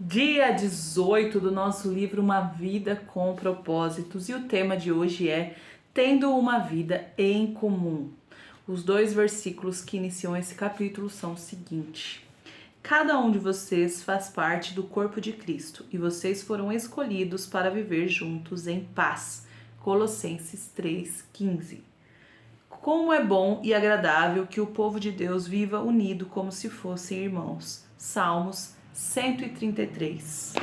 Dia 18 do nosso livro Uma Vida com Propósitos, e o tema de hoje é Tendo uma Vida em Comum. Os dois versículos que iniciam esse capítulo são o seguinte: Cada um de vocês faz parte do corpo de Cristo e vocês foram escolhidos para viver juntos em paz. Colossenses 3,15. Como é bom e agradável que o povo de Deus viva unido como se fossem irmãos. Salmos 133.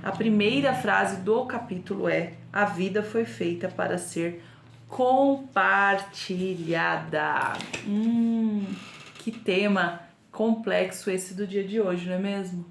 A primeira frase do capítulo é: a vida foi feita para ser compartilhada. Que tema complexo esse do dia de hoje, não é mesmo?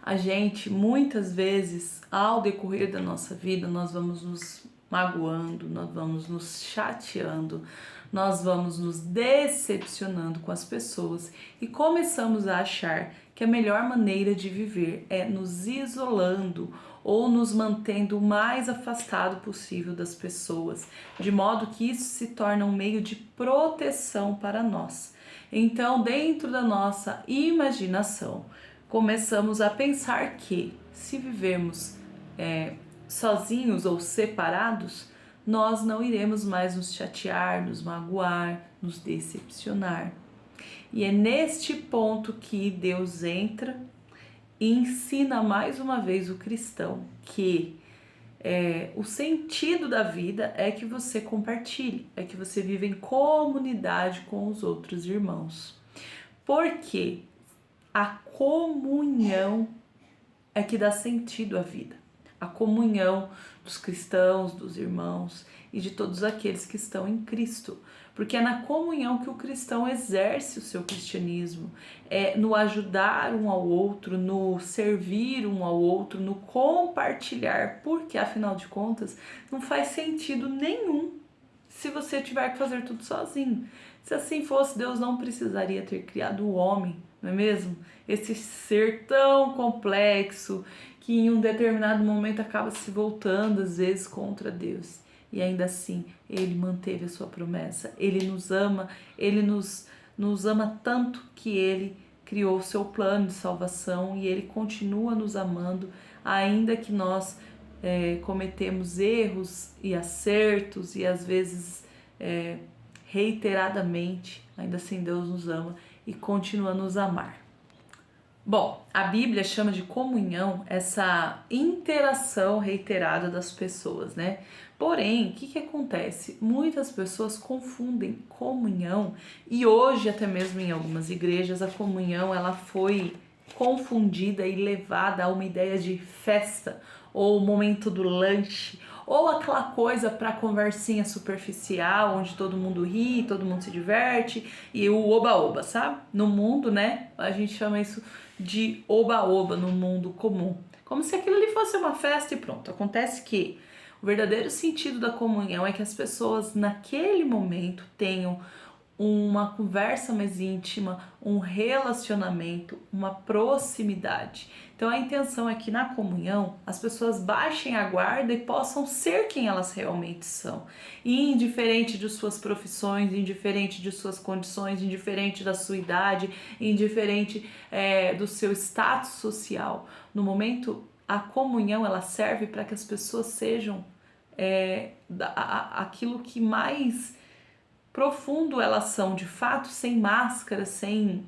A gente, muitas vezes, ao decorrer da nossa vida, nós vamos nos magoando, nós vamos nos chateando, nós vamos nos decepcionando com as pessoas e começamos a achar que a melhor maneira de viver é nos isolando ou nos mantendo o mais afastado possível das pessoas, de modo que isso se torna um meio de proteção para nós. Então, dentro da nossa imaginação, começamos a pensar que, se vivemos sozinhos ou separados, nós não iremos mais nos chatear, nos magoar, nos decepcionar. E é neste ponto que Deus entra e ensina mais uma vez o cristão que o sentido da vida é que você compartilhe, é que você viva em comunidade com os outros irmãos. Porque a comunhão é que dá sentido à vida. A comunhão dos cristãos, dos irmãos e de todos aqueles que estão em Cristo. Porque é na comunhão que o cristão exerce o seu cristianismo, é no ajudar um ao outro, no servir um ao outro, no compartilhar, porque afinal de contas não faz sentido nenhum se você tiver que fazer tudo sozinho. Se assim fosse, Deus não precisaria ter criado o homem, não é mesmo? Esse ser tão complexo que em um determinado momento acaba se voltando às vezes contra Deus. E ainda assim, Ele manteve a sua promessa. Ele nos ama, Ele nos ama tanto que Ele criou o seu plano de salvação e Ele continua nos amando, ainda que nós cometemos erros e acertos e às vezes reiteradamente, ainda assim Deus nos ama e continua a nos amar. Bom, a Bíblia chama de comunhão essa interação reiterada das pessoas, né? Porém, o que acontece? Muitas pessoas confundem comunhão e hoje até mesmo em algumas igrejas a comunhão ela foi confundida e levada a uma ideia de festa ou o momento do lanche ou aquela coisa para conversinha superficial, onde todo mundo ri, todo mundo se diverte e o oba-oba, sabe? No mundo, né, a gente chama isso de oba-oba no mundo comum. Como se aquilo ali fosse uma festa e pronto. Acontece que o verdadeiro sentido da comunhão é que as pessoas naquele momento tenham uma conversa mais íntima, um relacionamento, uma proximidade. Então a intenção é que na comunhão as pessoas baixem a guarda e possam ser quem elas realmente são, indiferente de suas profissões, indiferente de suas condições, indiferente da sua idade, indiferente do seu status social. No momento, a comunhão ela serve para que as pessoas sejam aquilo que mais profundo elas são de fato, sem máscara, sem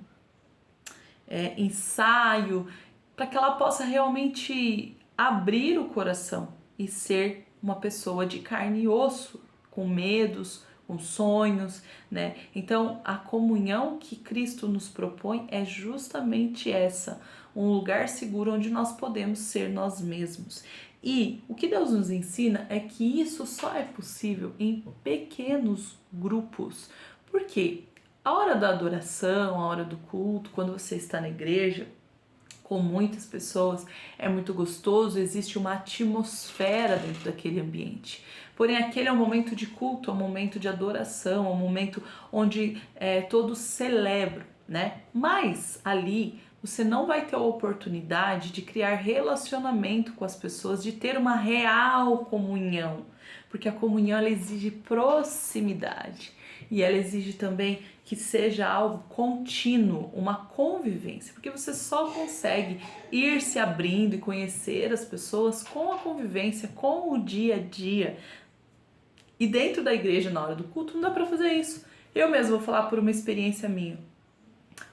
ensaio, para que ela possa realmente abrir o coração e ser uma pessoa de carne e osso, com medos, com sonhos, né? Então, a comunhão que Cristo nos propõe é justamente essa, um lugar seguro onde nós podemos ser nós mesmos. E o que Deus nos ensina é que isso só é possível em pequenos grupos. Por quê? A hora da adoração, a hora do culto, quando você está na igreja com muitas pessoas, é muito gostoso, existe uma atmosfera dentro daquele ambiente. Porém, aquele é um momento de culto, é um momento de adoração, é um momento onde todos celebram, né? Mas ali você não vai ter a oportunidade de criar relacionamento com as pessoas, de ter uma real comunhão, porque a comunhão ela exige proximidade. e ela exige também que seja algo contínuo, uma convivência, porque você só consegue ir se abrindo e conhecer as pessoas com a convivência, com o dia a dia. E dentro da igreja, na hora do culto, não dá para fazer isso. Eu mesmo vou falar por uma experiência minha.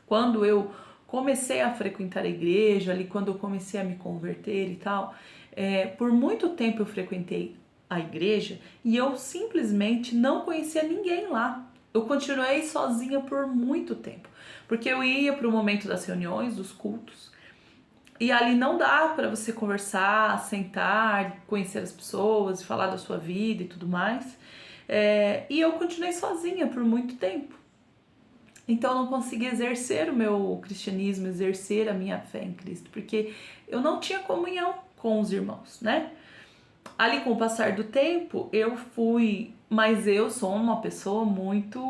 Quando eu comecei a frequentar a igreja, ali quando eu comecei a me converter e tal, por muito tempo eu frequentei a igreja e eu simplesmente não conhecia ninguém lá. Eu continuei sozinha por muito tempo, porque eu ia para o momento das reuniões, dos cultos, e ali não dá para você conversar, sentar, conhecer as pessoas, falar da sua vida e tudo mais. E eu continuei sozinha por muito tempo. Então eu não consegui exercer o meu cristianismo, exercer a minha fé em Cristo, porque eu não tinha comunhão com os irmãos, né? Ali com o passar do tempo, mas eu sou uma pessoa muito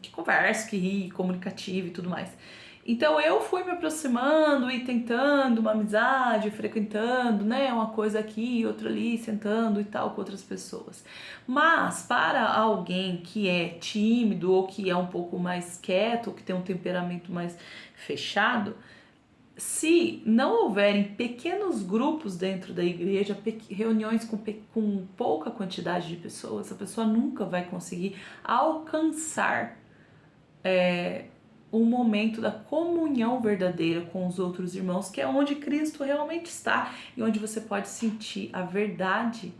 que conversa, que ri, comunicativa e tudo mais. Então eu fui me aproximando e tentando uma amizade, frequentando, né, uma coisa aqui, outra ali, sentando e tal com outras pessoas. Mas para alguém que é tímido ou que é um pouco mais quieto, ou que tem um temperamento mais fechado, se não houverem pequenos grupos dentro da igreja, reuniões com pouca quantidade de pessoas, a pessoa nunca vai conseguir alcançar um momento da comunhão verdadeira com os outros irmãos, que é onde Cristo realmente está e onde você pode sentir a verdade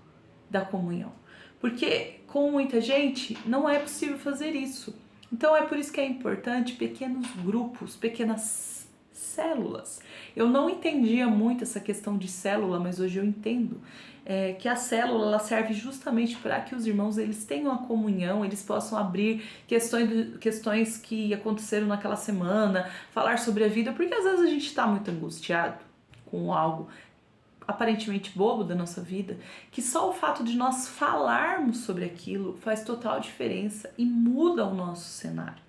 da comunhão. Porque com muita gente não é possível fazer isso. Então é por isso que é importante pequenos grupos, pequenas células. Eu não entendia muito essa questão de célula, mas hoje eu entendo que a célula ela serve justamente para que os irmãos eles tenham a comunhão, eles possam abrir questões que aconteceram naquela semana, falar sobre a vida, porque às vezes a gente está muito angustiado com algo aparentemente bobo da nossa vida, que só o fato de nós falarmos sobre aquilo faz total diferença e muda o nosso cenário.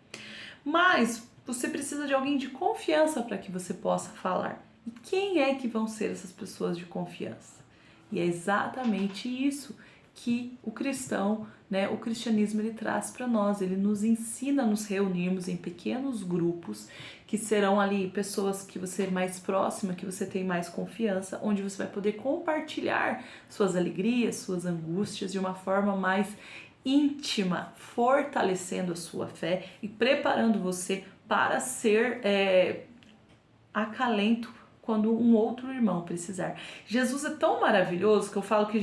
Mas você precisa de alguém de confiança para que você possa falar. E quem é que vão ser essas pessoas de confiança? E é exatamente isso que o cristão, né, o cristianismo ele traz para nós. Ele nos ensina a nos reunirmos em pequenos grupos, que serão ali pessoas que você é mais próxima, que você tem mais confiança, onde você vai poder compartilhar suas alegrias, suas angústias de uma forma mais íntima, fortalecendo a sua fé e preparando você para ser acalento quando um outro irmão precisar. Jesus é tão maravilhoso que eu falo que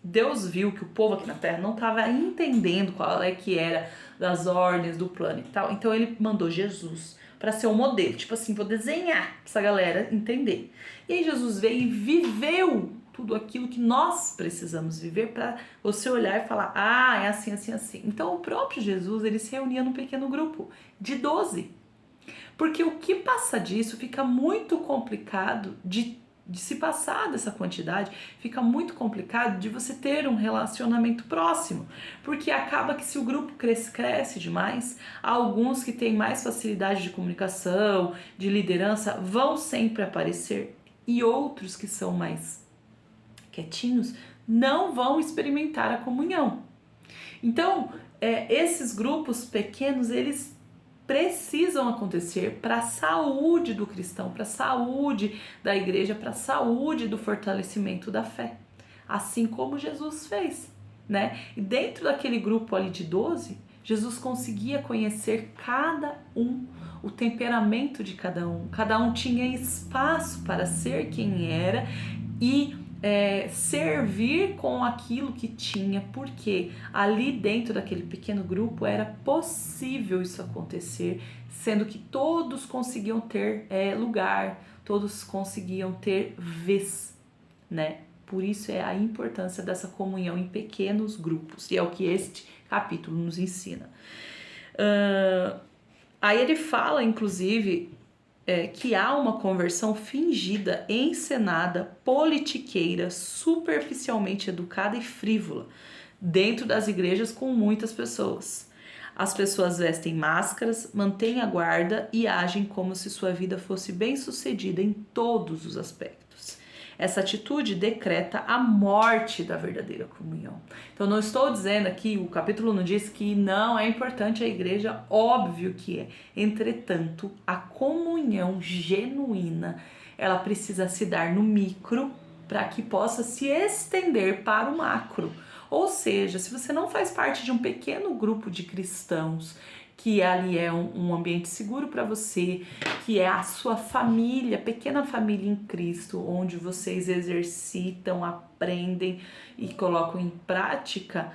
Deus viu que o povo aqui na Terra não estava entendendo qual é que era das ordens do plano e tal, então ele mandou Jesus para ser um modelo, tipo assim, vou desenhar pra essa galera entender. E aí Jesus veio e viveu tudo aquilo que nós precisamos viver para você olhar e falar, é assim, assim, assim. Então o próprio Jesus, ele se reunia num pequeno grupo de 12. Porque o que passa disso fica muito complicado de se passar dessa quantidade, fica muito complicado de você ter um relacionamento próximo, porque acaba que se o grupo cresce demais, alguns que têm mais facilidade de comunicação, de liderança, vão sempre aparecer e outros que são mais quietinhos não vão experimentar a comunhão. Então, esses grupos pequenos, eles precisam acontecer para a saúde do cristão, para a saúde da igreja, para a saúde do fortalecimento da fé, assim como Jesus fez, né? E dentro daquele grupo ali de 12, Jesus conseguia conhecer cada um, o temperamento de cada um tinha espaço para ser quem era e servir com aquilo que tinha, porque ali dentro daquele pequeno grupo era possível isso acontecer, sendo que todos conseguiam ter lugar, todos conseguiam ter vez, né? Por isso é a importância dessa comunhão em pequenos grupos, e é o que este capítulo nos ensina. Aí ele fala, inclusive, que há uma conversão fingida, encenada, politiqueira, superficialmente educada e frívola dentro das igrejas com muitas pessoas. As pessoas vestem máscaras, mantêm a guarda e agem como se sua vida fosse bem-sucedida em todos os aspectos. Essa atitude decreta a morte da verdadeira comunhão. Então não estou dizendo aqui, o capítulo não diz que não é importante a igreja, óbvio que é. Entretanto, a comunhão genuína, ela precisa se dar no micro para que possa se estender para o macro. Ou seja, se você não faz parte de um pequeno grupo de cristãos, que ali é um ambiente seguro para você, que é a sua família, pequena família em Cristo, onde vocês exercitam, aprendem e colocam em prática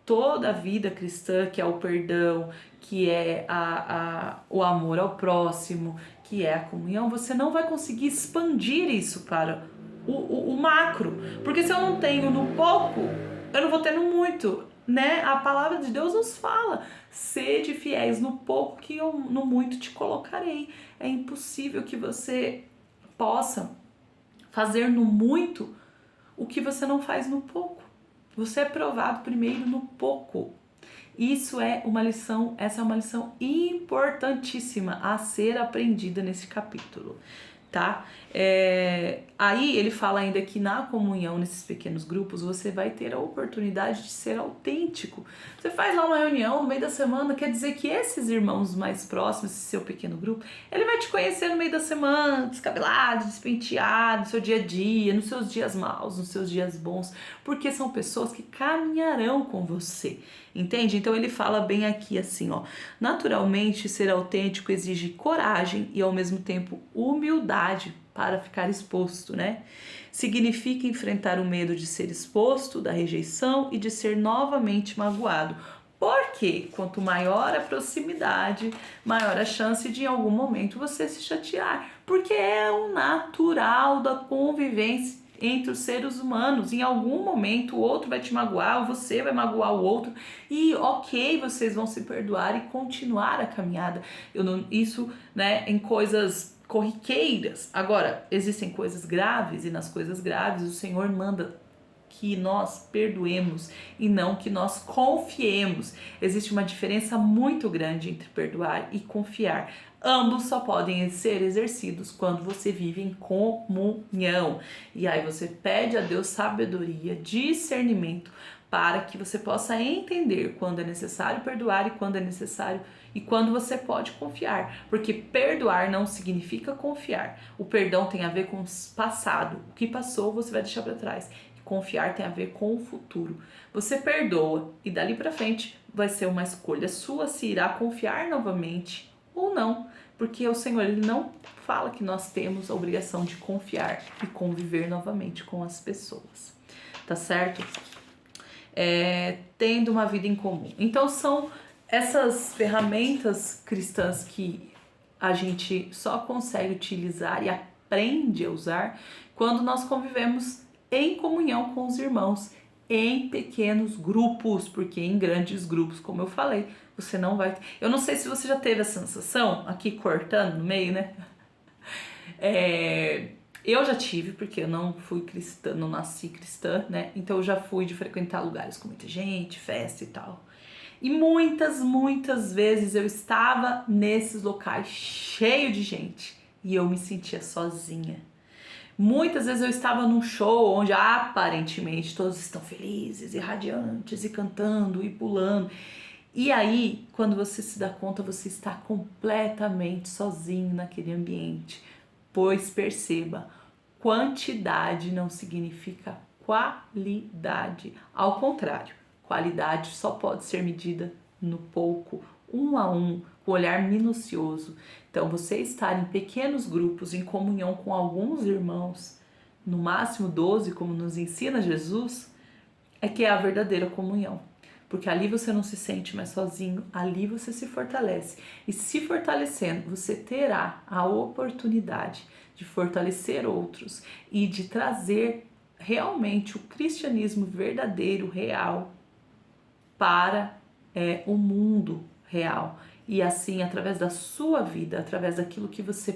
toda a vida cristã, que é o perdão, que é o amor ao próximo, que é a comunhão, você não vai conseguir expandir isso para o macro, porque se eu não tenho no pouco, eu não vou ter no muito, né? A palavra de Deus nos fala: sede fiéis no pouco que eu no muito te colocarei. É impossível que você possa fazer no muito o que você não faz no pouco. Você é provado primeiro no pouco. Isso é uma lição, essa é uma lição importantíssima a ser aprendida nesse capítulo, tá? Aí ele fala ainda que na comunhão, nesses pequenos grupos, você vai ter a oportunidade de ser autêntico. Você faz lá uma reunião no meio da semana, quer dizer que esses irmãos mais próximos, esse seu pequeno grupo, ele vai te conhecer no meio da semana, descabelado, despenteado, no seu dia a dia, nos seus dias maus, nos seus dias bons, porque são pessoas que caminharão com você, entende? Então ele fala bem aqui assim, ó: naturalmente ser autêntico exige coragem e ao mesmo tempo humildade para ficar exposto, né? Significa enfrentar o medo de ser exposto, da rejeição e de ser novamente magoado. Porque quanto maior a proximidade, maior a chance de em algum momento você se chatear. Porque é o natural da convivência entre os seres humanos. Em algum momento o outro vai te magoar, ou você vai magoar o outro, e ok, vocês vão se perdoar e continuar a caminhada. Isso, né, em coisas corriqueiras. Agora, existem coisas graves, e nas coisas graves o Senhor manda que nós perdoemos e não que nós confiemos. Existe uma diferença muito grande entre perdoar e confiar. Ambos só podem ser exercidos quando você vive em comunhão. E aí você pede a Deus sabedoria, discernimento, para que você possa entender quando é necessário perdoar e quando é necessário e quando você pode confiar, porque perdoar não significa confiar. O perdão tem a ver com o passado, o que passou você vai deixar para trás. Confiar tem a ver com o futuro. Você perdoa e dali para frente vai ser uma escolha sua se irá confiar novamente ou não, porque o Senhor, ele não fala que nós temos a obrigação de confiar e conviver novamente com as pessoas, tá certo? Tendo uma vida em comum. Então são essas ferramentas cristãs que a gente só consegue utilizar e aprende a usar quando nós convivemos em comunhão com os irmãos, em pequenos grupos, porque em grandes grupos, como eu falei, você não vai... Eu não sei se você já teve a sensação, aqui cortando no meio, né? Eu já tive, porque eu não fui cristã, não nasci cristã, né? Então eu já fui de frequentar lugares com muita gente, festa e tal. E muitas vezes eu estava nesses locais cheio de gente e eu me sentia sozinha. Muitas vezes eu estava num show onde aparentemente todos estão felizes e radiantes e cantando e pulando. E aí, quando você se dá conta, você está completamente sozinho naquele ambiente. Pois perceba, quantidade não significa qualidade. Ao contrário, qualidade só pode ser medida no pouco, um a um, com olhar minucioso. Então, você estar em pequenos grupos, em comunhão com alguns irmãos, no máximo 12, como nos ensina Jesus, é que é a verdadeira comunhão. Porque ali você não se sente mais sozinho, ali você se fortalece. E se fortalecendo, você terá a oportunidade de fortalecer outros e de trazer realmente o cristianismo verdadeiro, real, para o mundo real. E assim, através da sua vida, através daquilo que você